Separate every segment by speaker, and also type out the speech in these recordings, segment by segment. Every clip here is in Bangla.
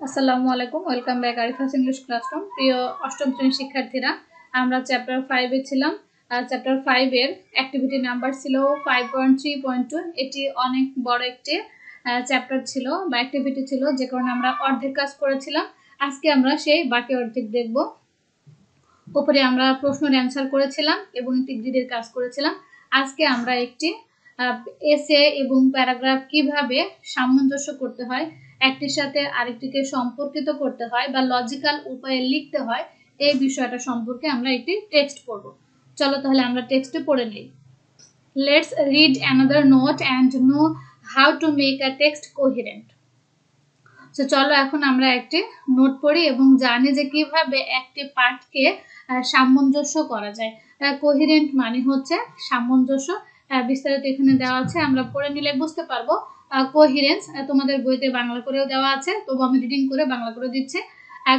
Speaker 1: আসসালামু আলাইকুম, welcome back Arifa's English classroom. প্রিয় অষ্টম শ্রেণীর শিক্ষার্থীরা, আমরা চ্যাপ্টার 5 এ ছিলাম। চ্যাপ্টার 5 এর অ্যাক্টিভিটি নাম্বার ছিল 5.3.2। এটি অনেক বড় একটি চ্যাপ্টার ছিল বা অ্যাক্টিভিটি ছিল, যে কারণে আমরা অর্ধেক কাজ করেছিলাম। আজকে আমরা সেই বাকি অর্ধেক দেখব। উপরে আমরা প্রশ্নের অ্যান্সার করেছিলাম এবং একটি গ্রিডের কাজ করেছিলাম। আজকে আমরা একটি এসে এবং প্যারাগ্রাফ কিভাবে সামঞ্জস্য করতে হয়, একটির সাথে আরেকটিকে সম্পর্কিত করতে হয় বা লজিক্যাল উপায়ে লিখতে হয়, এই বিষয়টা সম্পর্কে আমরা একটি টেক্সট পড়ব। চলো তাহলে আমরা টেক্সটে পড়ে নেই। Let's read another note and know how to make a text coherent. তো চলো এখন আমরা একটি নোট পড়ি এবং জানি যে কিভাবে একটি পাঠকে সামঞ্জস্য করা যায়। কোহেরেন্ট মানে হচ্ছে সামঞ্জস্য। বিস্তারিত এখানে দেওয়া আছে, আমরা পড়ে নিলে বুঝতে পারবো। কোহেরেন্স তোমাদের বইতে বাংলা করেও দেওয়া আছে, তবু আমি রিডিং করে বাংলা করে দিচ্ছি।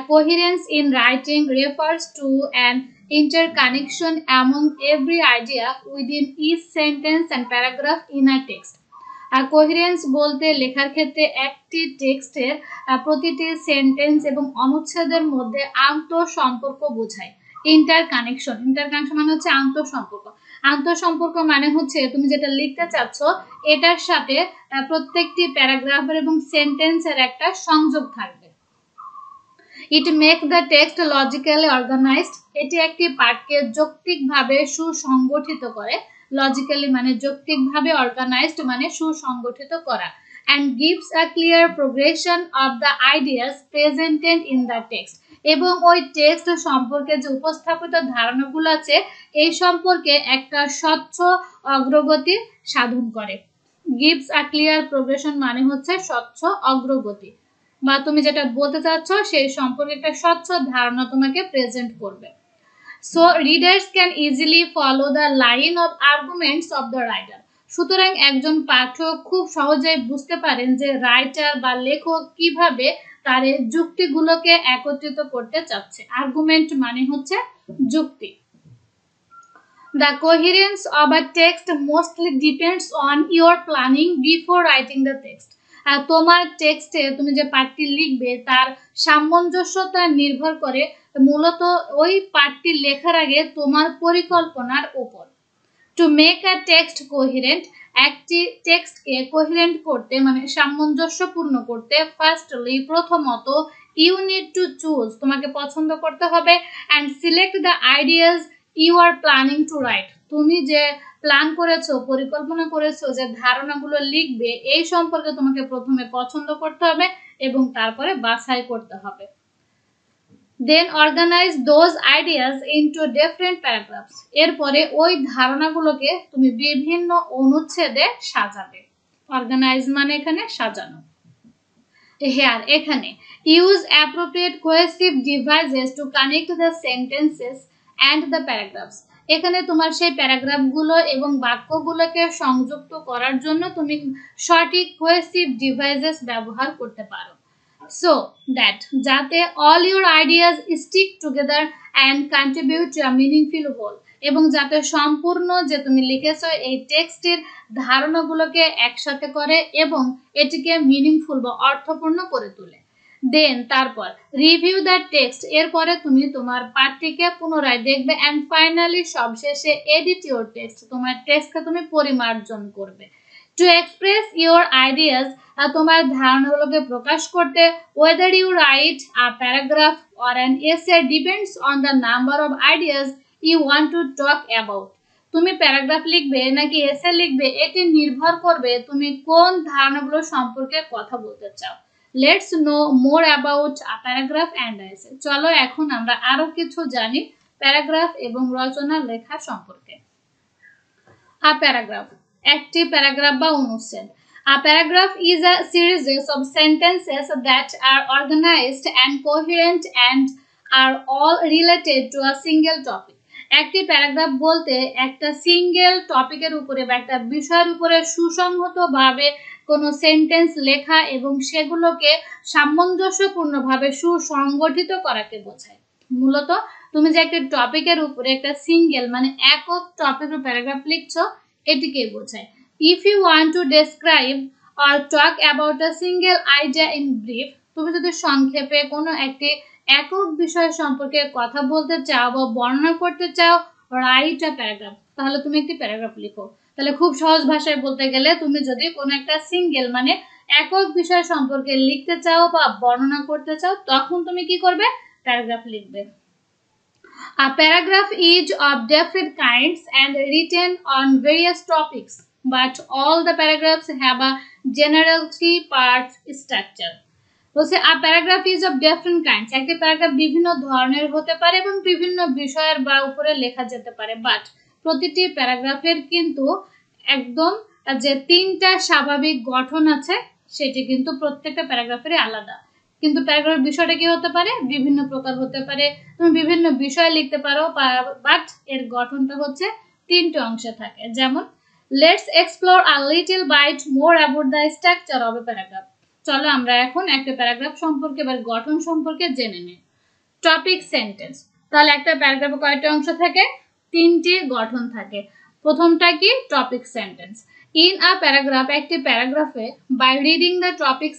Speaker 1: Coherence in writing refers to an interconnection among every idea within each sentence and paragraph in a text. Coherence বলতে লেখার ক্ষেত্রে একটি টেক্সটের প্রতিটি সেন্টেন্স এবং অনুচ্ছেদের মধ্যে আন্তঃসম্পর্ক বোঝায়। ইন্টারকানেকশন মানে হচ্ছে আন্তঃসম্পর্ক মানে হচ্ছে তুমি যেটা লিখতে চাচ্ছ এটার সাথে প্রত্যেকটি প্যারাগ্রাফের এবং সেন্টেন্সের একটা সংযোগ থাকবে। It make the text logically organized, এটি একটি পাঠকে যৌক্তিকভাবে সুসংগঠিত করে। লজিক্যালি মানে যৌক্তিকভাবে, অর্গানাইজড মানে সুসংগঠিত করা। and gives a clear progression of the ideas presented in the text, এবং ওই টেক্সট সম্পর্কে যে উপস্থাপিত ধারণাগুলো আছে এই সম্পর্কে একটা স্বচ্ছ অগ্রগতি সাধন করে। gives a clear progression মানে হচ্ছে স্বচ্ছ অগ্রগতি, বা তুমি যেটা বলতে চাচ্ছ সেই সম্পর্কে একটা স্বচ্ছ ধারণা তোমাকে প্রেজেন্ট করবে। So readers can easily follow the line of arguments of the writer. সুতরাং একজন পাঠক খুব সহজেই বুঝতে পারেন যে রাইটার বা লেখক কিভাবে তার যুক্তিগুলোকে একত্রিত করতে চাচ্ছে। আর্গুমেন্ট মানে হচ্ছে যুক্তি। The coherence of a text mostly depends on your planning before writing the text. আর তোমার টেক্সটে তুমি যে পাঠটি লিখবে তার সামঞ্জস্যতা নির্ভর করে মূলত ওই পাঠটি লেখার আগে তোমার পরিকল্পনার উপর। To make a text coherent, একটি টেক্সটকে কোহেরেন্ট করতে মানে সামঞ্জস্যপূর্ণ করতে, ফার্স্টলি প্রথমত ইউ নিড টু চুজ, তোমাকে পছন্দ করতে হবে, and select the ideas you are planning to write, তুমি যে প্ল্যান করেছো, পরিকল্পনা করেছো যে ধারণাগুলো লিখবে এই সম্পর্কে তোমাকে প্রথমে পছন্দ করতে হবে এবং তারপরে বাছাই করতে হবে। Then organise those ideas into different paragraphs, এরপরে ওই ধারণাগুলোকে তুমি বিভিন্ন অনুচ্ছেদে সাজাবে। অর্গানাইজ মানে এখানে সাজানো। হেয়ার এখানে use appropriate cohesive devices to connect the sentences and the paragraphs, এখানে তোমার সেই প্যারাগ্রাফগুলো এবং বাক্যগুলোকে সংযুক্ত করার জন্য তুমি সঠিক কোহেসিভ ডিভাইসেস ব্যবহার করতে পারো। So that যাতে all your ideas stick together and contribute to a meaningful whole, এবং যাতে সম্পূর্ণ যে তুমি লিখেছো এই টেক্সটের ধারণাগুলোকে একসাথে করে এবং এটিকে মিনিংফুল বা অর্থপূর্ণ করে তোলে। দেন তারপর রিভিউ দ্য টেক্সট, এরপরে তুমি তোমার পাঠটিকে পুনরায় দেখবে, অ্যান্ড ফাইনালি সবশেষে এডিট ইউর টেক্সট, তোমার টেক্সটকে তুমি পরিমার্জন করবে। টু এক্সপ্রেস ইউর আইডিয়াস, তোমার ধারণাগুলোকে প্রকাশ করতে, whether you write a paragraph or an essay depends on the number of ideas you want to talk about. তুমি প্যারাগ্রাফ লিখবে নাকি এসে লিখবে এটি নির্ভর করবে তুমি কোন ধারণাগুলো সম্পর্কে কথা বলতে চাও। Let's know more about a paragraph and essay. চলো এখন আমরা আরো কিছু জানি প্যারাগ্রাফ এবং রচনা লেখা সম্পর্কে। আ প্যারাগ্রাফ একটি প্যারাগ্রাফ বা অনুচ্ছেদ। A paragraph is a series of sentences that are organized and coherent and are all related to a single topic. একটি প্যারাগ্রাফ বলতে একটা সিঙ্গেল টপিকের উপরে বা একটা বিষয়ের উপরে সুসংহতভাবে কোনো সেন্টেন্স লেখা এবং সেগুলোকে সামঞ্জস্যপূর্ণভাবে সুসংগঠিত করাকে বোঝায়। মূলত তুমি যে একটা টপিকের উপরে একটা সিঙ্গেল মানে একক টপিকের প্যারাগ্রাফ লিখছো এটিকেই বোঝায়। If you want to describe or talk about a single idea in brief, তুমি যদি সংক্ষেপে কোনো একটি একক বিষয় সম্পর্কে কথা বলতে চাও বা বর্ণনা করতে চাও, রাইট আ প্যারাগ্রাফ, তাহলে তুমি একটি প্যারাগ্রাফ লিখো। তাহলে খুব সহজ ভাষায় বলতে গেলে তুমি যদি কোনো একটা সিঙ্গেল মানে একক বিষয় সম্পর্কে লিখতে চাও বা বর্ণনা করতে চাও, তখন তুমি কি করবে? প্যারাগ্রাফ লিখবে। A paragraph is of different kinds and written on various topics, but all the paragraphs have a general three-part structure. বলছে a paragraph is of different kinds, একটি প্যারাগ্রাফ বিভিন্ন ধরনের হতে পারে এবং বিভিন্ন বিষয়ের বা উপরে লেখা যেতে পারে, বাট প্রতিটি প্যারাগ্রাফের কিন্তু একদম যে তিনটা স্বাভাবিক গঠন আছে সেটি কিন্তু প্রত্যেকটা প্যারাগ্রাফেরই আলাদা। কিন্তু প্যারাগ্রাফের বিষয়টা কি হতে পারে? বিভিন্ন প্রকার হতে পারে, তুমি বিভিন্ন বিষয় লিখতে পারো, বাট এর গঠনটা হচ্ছে তিনটে অংশে থাকে। যেমন let's explore a little bit more about the structure of a paragraph. চলো আমরা এখন একটা প্যারাগ্রাফ সম্পর্কে বা গঠন সম্পর্কে জেনে নিই। টপিক সেন্টেন্স, তাহলে একটা প্যারাগ্রাফে কয়টা অংশ থাকে? তিনটি গঠন থাকে। প্রথমটা কি? Topic sentence. In a paragraph, একটি প্যারাগ্রাফে বাই রিডিং দ্য টপিক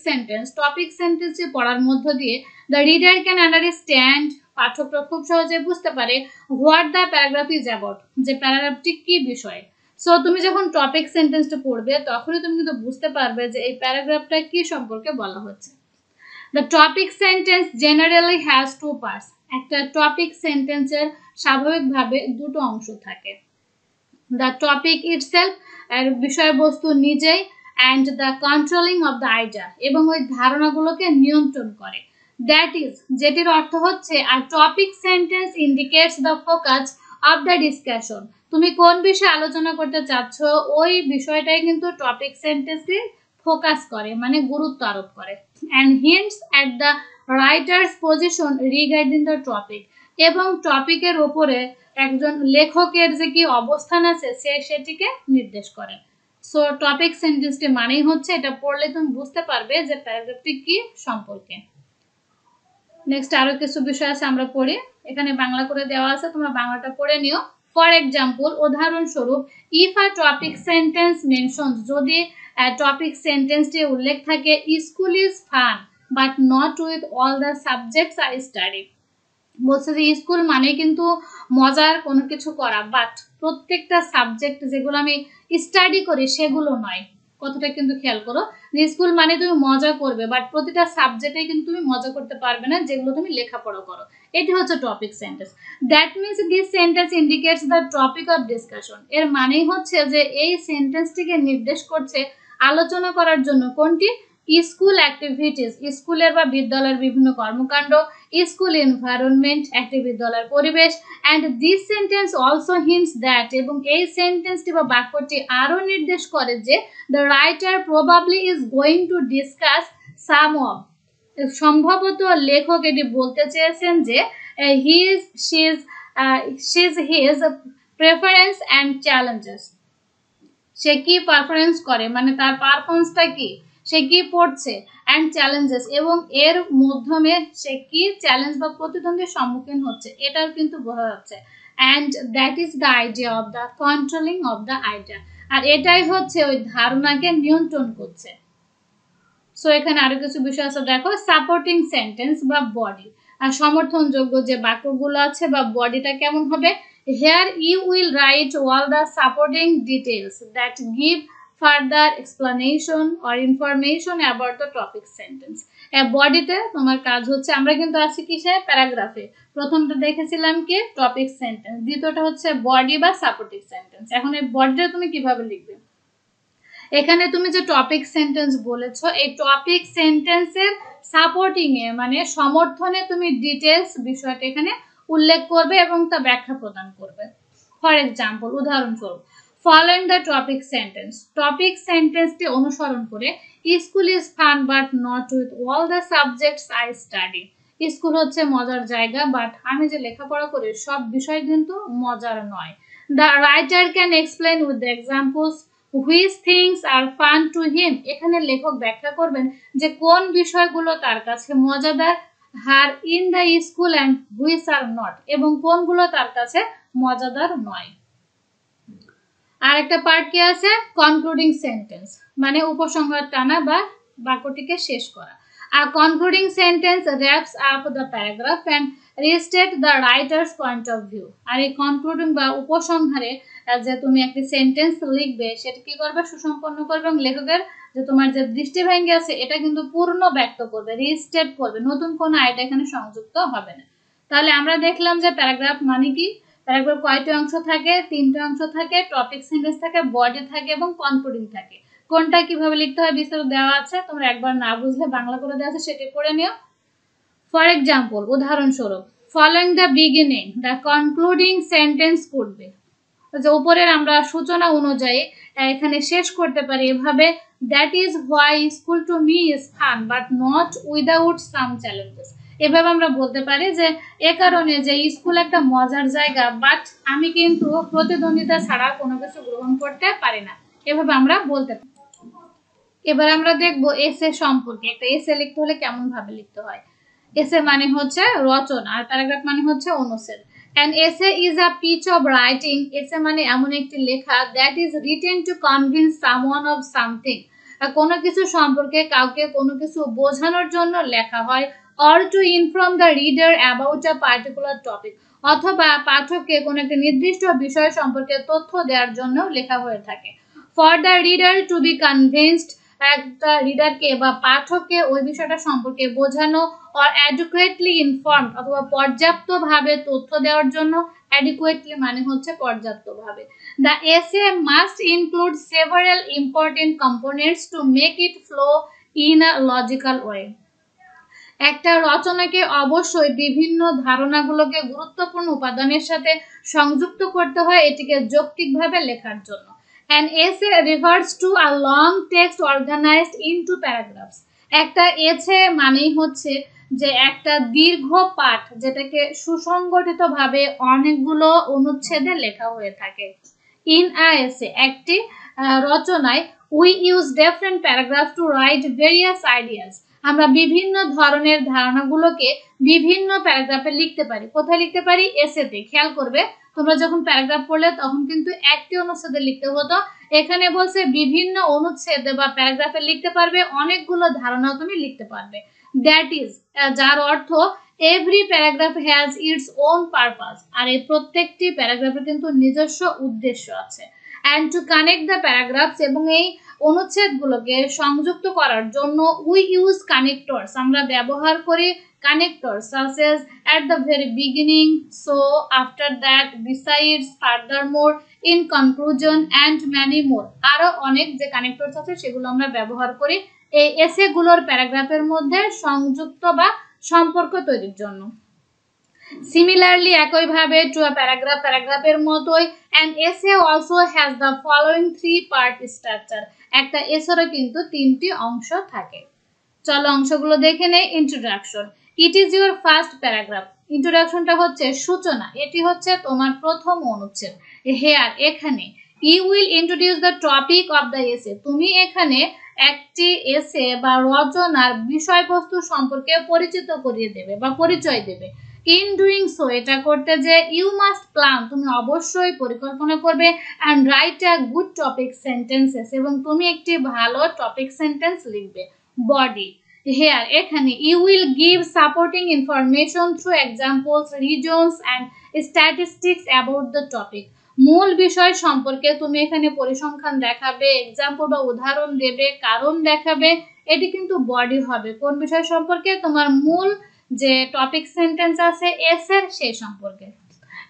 Speaker 1: সেন্টেন্সটি পড়ার মধ্য দিয়ে দ্য রিডার ক্যান আন্ডারস্ট্যান্ড, পাঠকরা খুব সহজে বুঝতে পারে what the paragraph is about, যে প্যারাগ্রাফটি কি বিষয়। সো তুমি যখন টপিক সেন্টেন্সটা পড়বে তখনই তুমি কিন্তু বুঝতে পারবে যে এই প্যারাগ্রাফটা কি সম্পর্কে বলা হচ্ছে। The topic sentence generally has two parts. একটা টপিক সেন্টেন্সের স্বাভাবিকভাবে দুটো অংশ থাকে। The topic itself, এর বিষয়বস্তু নিজেই, and the controlling of the idea, এবং ওই ধারণাগুলোকে নিয়ন্ত্রণ করে। That is, যেটির অর্থ হচ্ছে a topic sentence indicates the focus of the discussion. তুমি কোন বিষয়ে আলোচনা করতে চাচ্ছ ওই বিষয়টাই কিন্তু টপিক সেন্টেন্সে ফোকাস করে, মানে গুরুত্ব আরোপ করে। and hints at the writer's position regarding the topic, এবং টপিকের উপরে একজন লেখকের যে কি অবস্থান আছে সেটিকে নির্দেশ করে। সো টপিক সেন্টেন্সটি মানেই হচ্ছে, এটা পড়লে তুমি বুঝতে পারবে যে প্যারাগ্রাফটি কি সম্পর্কে। নেক্সট আরো কিছু বিষয় আছে, আমরা পড়ি। এখানে বাংলা করে দেওয়া আছে, তোমরা বাংলাটা পড়ে নিও। ফর এক্সাম্পল, উদাহরণস্বরূপ, if a topic sentence mentions, যদি টপিক সেন্টেন্সটি উল্লেখ থাকে school is fun but not with all the subjects I study. বলছে যে স্কুল মানে কিন্তু মজার কোনো কিছু করা, বাট প্রত্যেকটা সাবজেক্ট যেগুলো আমি স্টাডি করি সেগুলো নয়। কথাটা কিন্তু খেয়াল করো, যে স্কুল মানে তুমি মজা করবে, বাট প্রতিটা সাবজেক্টে কিন্তু তুমি মজা করতে পারবে না যেগুলো তুমি লেখাপড়া করো। এটি হচ্ছে topic sentence. That means this sentence indicates the topic of discussion. এর মানেই হচ্ছে যে এই সেন্টেন্সটিকে নির্দেশ করছে আলোচনা করার জন্য কোনটি? স্কুল অ্যাক্টিভিটিস, স্কুলের বা বিদ্যালয়ের বিভিন্ন কর্মকাণ্ড, স্কুল এনভায়রনমেন্ট, একটি বিদ্যালয়ের পরিবেশ। And this sentence also hints that, এবং এই সেন্টেন্সটি বা বাক্যটি আরও নির্দেশ করে যে the writer probably is going to discuss some of, সম্ভবত লেখক এটি বলতে চেয়েছেন যে হিজ প্রেফারেন্স অ্যান্ড চ্যালেঞ্জেস, সে কি পারফরমেন্স করে, মানে তার পারফরমেন্সটা কি, সে কি পড়ছে, অ্যান্ড চ্যালেঞ্জেস, এবং এর মাধ্যমে সে কি চ্যালেঞ্জ বা প্রতিদ্বন্দ্বীর সম্মুখীন হচ্ছে, এটাও কিন্তু বোঝা যাচ্ছে। And that is the idea of the controlling of the idea, আর এটাই হচ্ছে ওই ধারণাকে নিয়ন্ত্রণ করছে। সো এখানে আরো কিছু বিষয় আছে, দেখো। সাপোর্টিং সেন্টেন্স বা বডি, আর সমর্থনযোগ্য যে বাক্যগুলো আছে বা বডিটা কেমন হবে? Here you will write all the supporting details that give further explanation or information about the topic sentence. বডিতে তোমার কাজ হচ্ছে, আমরা কিন্তু আছি কিসে? প্যারাগ্রাফে। প্রথমটা দেখেছিলাম কি? টপিক সেন্টেন্স, দ্বিতীয়টা হচ্ছে বডি বা সাপোর্টিং সেন্টেন্স। এখন এই বডিটা তুমি কিভাবে লিখবে? এখানে তুমি যে টপিক সেন্টেন্স বলেছো, এই টপিক সেন্টেন্সের সাপোর্টিং এ মানে সমর্থনে তুমি ডিটেলস বিষয়টা এখানে উল্লেখ করবে এবং তা ব্যাখ্যা প্রদান করবে। ফর এক্সাম্পল, উদাহরণস্বরূপ, following the topic sentence, topic সেন্টেন্সটি অনুসরণ করে school is fun but not with all the subjects I study. School হচ্ছে মজার জায়গা, বাট আমি যে লেখাপড়া করি সব বিষয় কিন্তু মজার নয়। The writer can explain with the examples which things are fun to him. এখানে লেখক ব্যাখ্যা করবেন যে কোন বিষয়গুলো তার কাছে মজাদার her in the school and which are not, এবং কোনগুলো তার কাছে মজাদার নয়। আর একটা পার্ট কি আছে? কনক্লুডিং সেন্টেন্স, মানে উপসংহার টানা বা বাক্যটিকে শেষ করা। A concluding sentence wraps up the paragraph and restate the writer's point of view. আর এই কনক্লুডিং বা উপসংহারে যে তুমি একটি সেন্টেন্স লিখবে সেটা কি করবে, সুসম্পন্ন করবে এবং লেখকের যে তোমার যে দৃষ্টিভঙ্গি আছে এটা কিন্তু পূর্ণ ব্যক্ত করবে, রিস্টেট করবে, নতুন কোনো আইডিয়া এখানে সংযুক্ত হবে না। তাহলে আমরা দেখলাম যে প্যারাগ্রাফ মানে কি, প্যারাগ্রাফ কয়টি অংশ থাকে, 3টি অংশ থাকে, টপিক সেন্টেন্স থাকে, বডি থাকে এবং কনক্লুডিং থাকে। কোনটা কিভাবে লিখতে হয় বিস্তারিত দেওয়া আছে, তোমরা একবার না বুঝলে বাংলা করে দেওয়া আছে সেটি পড়ে নিও। ফর এক্সাম্পল, উদাহরণস্বরূপ, following the beginning the concluding sentence could be, যে উপরের আমরা সূচনা অনুযায়ী এখানে শেষ করতে পারি এভাবে, that is why school to me is fun but not without some challenges. এভাবে আমরা বলতে পারি যে এ কারণে যে স্কুল একটা মজার জায়গা, বাট আমি কিন্তু প্রতিদ্বন্দ্বিতা ছাড়া কোনো কিছু গ্রহণ করতে পারি না, এভাবে আমরা বলতে পারি। এবার আমরা দেখবো এসে সম্পর্কে। একটা এসে লিখতে হলে কেমন ভাবে লিখতে হয়। এসে মানে হচ্ছে রচনা আর প্যারাগ্রাফ মানে হচ্ছে অনুচ্ছেদ। An essay is a piece of writing. Essay মানে এমন একটি লেখা that is written to convince someone of something. কোনো কিছু সম্পর্কে কাউকে কোনো কিছু বোঝানোর জন্য লেখা হয়, or to inform the reader about a particular topic. অথবা পাঠককে কোনো একটা নির্দিষ্ট বিষয় সম্পর্কে তথ্য দেওয়ার জন্য লেখা হয়ে থাকে। For the reader to be convinced, একটা রিডারকে বা পাঠককে ওই বিষয়টা সম্পর্কে বোঝানো, or adequately informed অথবা পর্যাপ্তভাবে তথ্য দেওয়ার জন্য, adequately মানে হচ্ছে পর্যাপ্তভাবে। The essay must include several important components to make it flow in a logical way. একটা রচনাকে অবশ্যই বিভিন্ন ধারণাগুলোকে গুরুত্বপূর্ণ উপাদানের সাথে সংযুক্ত করতে হয় এটিকে যৌক্তিকভাবে লেখার জন্য। An essay refers to a long text organized into paragraphs. একটা এসে মানেই হচ্ছে যে একটা দীর্ঘ পাঠ যেটাকে সুসংগঠিতভাবে অনেকগুলো অনুচ্ছেদে লেখা হয়ে থাকে। In a essay, একটি রচনায় we use different paragraphs to write various ideas. আমরা বিভিন্ন ধরনের ধারণাগুলোকে বিভিন্ন প্যারাগ্রাফে লিখতে পারি। কোথায় লিখতে পারি? এসেতে। খেয়াল করবে তোমরা যখন প্যারাগ্রাফ পড়লে তখন কিন্তু একটি অনুচ্ছেদে লিখতে হতো, এখানে বলছে বিভিন্ন অনুচ্ছেদে বা প্যারাগ্রাফে লিখতে পারবে, অনেকগুলো ধারণাও তুমি লিখতে পারবে। দ্যাট ইজ, যার অর্থ every paragraph has its own purpose, আর এই প্রত্যেকটি প্যারাগ্রাফের কিন্তু নিজস্ব উদ্দেশ্য আছে। And to connect the paragraphs, এবং এই অনুচ্ছেদগুলোকে সংযুক্ত করার জন্য উই ইউজ কানেক্টরস, আমরা ব্যবহার করি connectors such as at the very beginning, so, after that, besides, furthermore, in conclusion and many more. আরো অনেক যে কানেক্টরস আছে সেগুলো আমরা ব্যবহার করি এই এসে গুলোর প্যারাগ্রাফের মধ্যে সংযুক্ত বা সম্পর্ক তৈরির জন্য। Similarly, একইভাবে to a paragraph, প্যারাগ্রাফের মতোই an essay also has the following 3-part structure. একটা এসেরও কিন্তু 3টি অংশ থাকে। চলো অংশগুলো দেখে নেই। Introduction, it is your first paragraph. ইন্ট্রোডাকশনটা হচ্ছে সূচনা, এটি হচ্ছে তোমার প্রথম অনুচ্ছেদ। হেয়ার, এখানে, you will introduce the topic of the essay, তুমি এখানে একটি এসে বা রচনার বিষয়বস্তু সম্পর্কে পরিচিত করিয়ে দেবে বা পরিচয় দেবে। ইন ডুইং সো, এটা করতে যে ইউ মাস্ট প্ল্যান, তুমি অবশ্যই পরিকল্পনা করবে, and write a good topic sentences, এবং তুমি একটি ভালো টপিক সেন্টেন্স লিখবে। বডি, হেয়ার, এখানে, you will give supporting information through examples, reasons and statistics about the topic, মূল বিষয় সম্পর্কে তুমি এখানে পরিসংখ্যান দেখাবে, এক্সাম্পল বা উদাহরণ দেবে, কারণ দেখাবে, এটি কিন্তু বডি হবে। কোন বিষয় সম্পর্কে? তোমার মূল যে টপিক সেন্টেন্স আছে এসের সেই সম্পর্কে।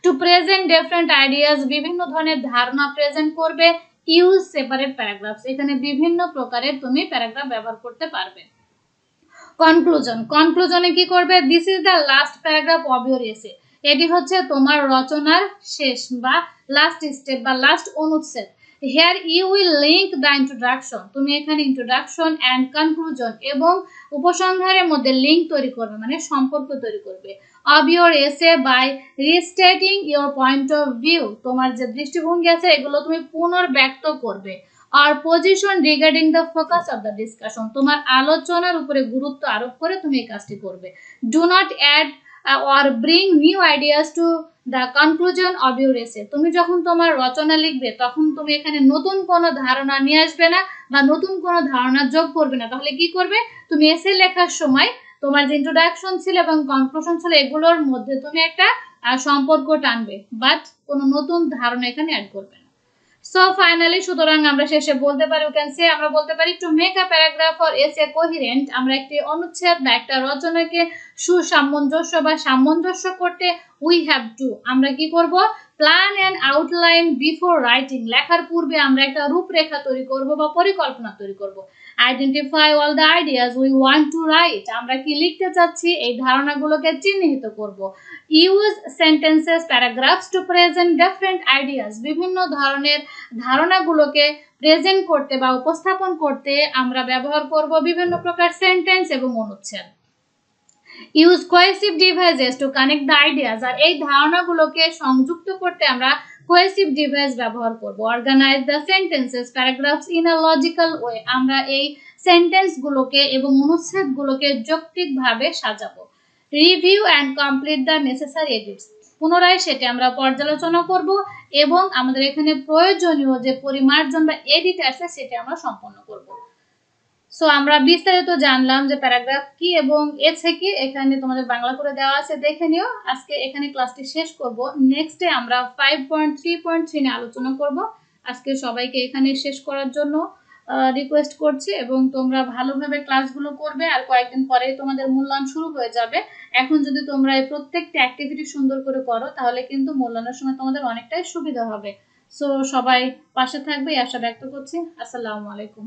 Speaker 1: টু প্রেজেন্ট ডিফারেন্ট আইডিয়াস, বিভিন্ন ধরনের ধারণা প্রেজেন্ট করবে। ইউজ সেপারেট প্যারাগ্রাফস, এখানে বিভিন্ন প্রকারের তুমি প্যারাগ্রাফ ব্যবহার করতে পারবে। কনক্লুশন, কনক্লুশনে কি করবে? This is the last paragraph of your essay, এটি হচ্ছে তোমার রচনার শেষ বা লাস্ট স্টেপ বা লাস্ট অনুচ্ছেদ। Here you will link the introduction, তুমি এখানে ইন্ট্রোডাকশন অ্যান্ড কনক্লুশন এবং উপসংহারের মধ্যে লিঙ্ক তৈরি করবে, মানে সম্পর্ক তৈরি করবে। Of your essay by restating your point of view, তোমার যে দৃষ্টিভঙ্গি আছে এগুলো তুমি পুনর্ব্যক্ত করবে। আর position regarding the focus of the discussion, তোমার আলোচনার উপরে গুরুত্ব আরোপ করে তুমি এই কাজটি করবে। Do not add or bring new ideas to the conclusion of your essay. তুমি যখন তোমার রচনা লিখবে তখন তুমি এখানে নতুন কোনো ধারণা নিয়ে আসবে না বা নতুন কোনো ধারণা যোগ করবে না। তাহলে কি করবে, তুমি এসে লেখার সময় তোমার যে ইন্ট্রোডাকশন ছিল এবং কনক্লুশন ছিল এগুলোর মধ্যে তুমি একটা সম্পর্ক টানবে, বাট কোনো নতুন ধারণা এখানে অ্যাড করবে না। সো ফাইনালি সুতরাং আমরা শেষে বলতে পারি, আমরা বলতে পারি to make a paragraph or এসে কোহেরেন্ট, আমরা একটি অনুচ্ছেদ বা একটা রচনাকে সুসামঞ্জস্য বা সামঞ্জস্য করতে উই হ্যাভ টু, আমরা কি করব, plan and outline before writing, লেখার পূর্বে আমরা একটা রূপরেখা তৈরি করব বা পরিকল্পনা তৈরি করব। Identify all the ideas we want to write, আমরা কি লিখতে চাচ্ছি এই ধারণাগুলোকে চিহ্নিত করব। Use sentences paragraphs to present different ideas, বিভিন্ন ধরনের ধারণাগুলোকে প্রেজেন্ট করতে বা উপস্থাপন করতে আমরা ব্যবহার করব বিভিন্ন প্রকার সেন্টেন্স এবং অনুচ্ছেদ। Use cohesive devices to connect the ideas, আর এই ধারণাগুলোকে সংযুক্ত করতে আমরা কোহেসিভ ডিভাইস ব্যবহার করব। Organise the sentences paragraphs in a logical way, আমরা এই সেন্টেন্সগুলোকে এবং অনুচ্ছেদগুলোকে যৌক্তিকভাবে সাজাবো। Review and complete the necessary edits, পুনরায় সেটি আমরা পর্যালোচনা করব এবং আমাদের এখানে প্রয়োজনীয় যে পরিমার্জন বা এডিট আছে সেটি আমরা সম্পন্ন করব। সো আমরা বিস্তারিত জানলাম যে প্যারাগ্রাফ কি এবং এছে কি, এখানে তোমাদের বাংলা করে দেওয়া আছে, দেখে নিও। আজকে এখানে ক্লাসটি শেষ করব, নেক্সট ডে আমরা 5.3.3 নিয়ে আলোচনা করব। আজকে সবাইকে এখানে শেষ করার জন্য রিকোয়েস্ট করছি এবং তোমরা ভালোভাবে ক্লাসগুলো করবে, আর কয়েকদিন পরেই তোমাদের মূল্যায়ন শুরু হয়ে যাবে। এখন যদি তোমরা এই প্রত্যেকটা অ্যাক্টিভিটি সুন্দর করে করো তাহলে কিন্তু মূল্যায়নের সময় তোমাদের অনেকটাই সুবিধা হবে। সো সবাই পাশে থাকবে এই আশা ব্যক্ত করছি। আসসালামু আলাইকুম।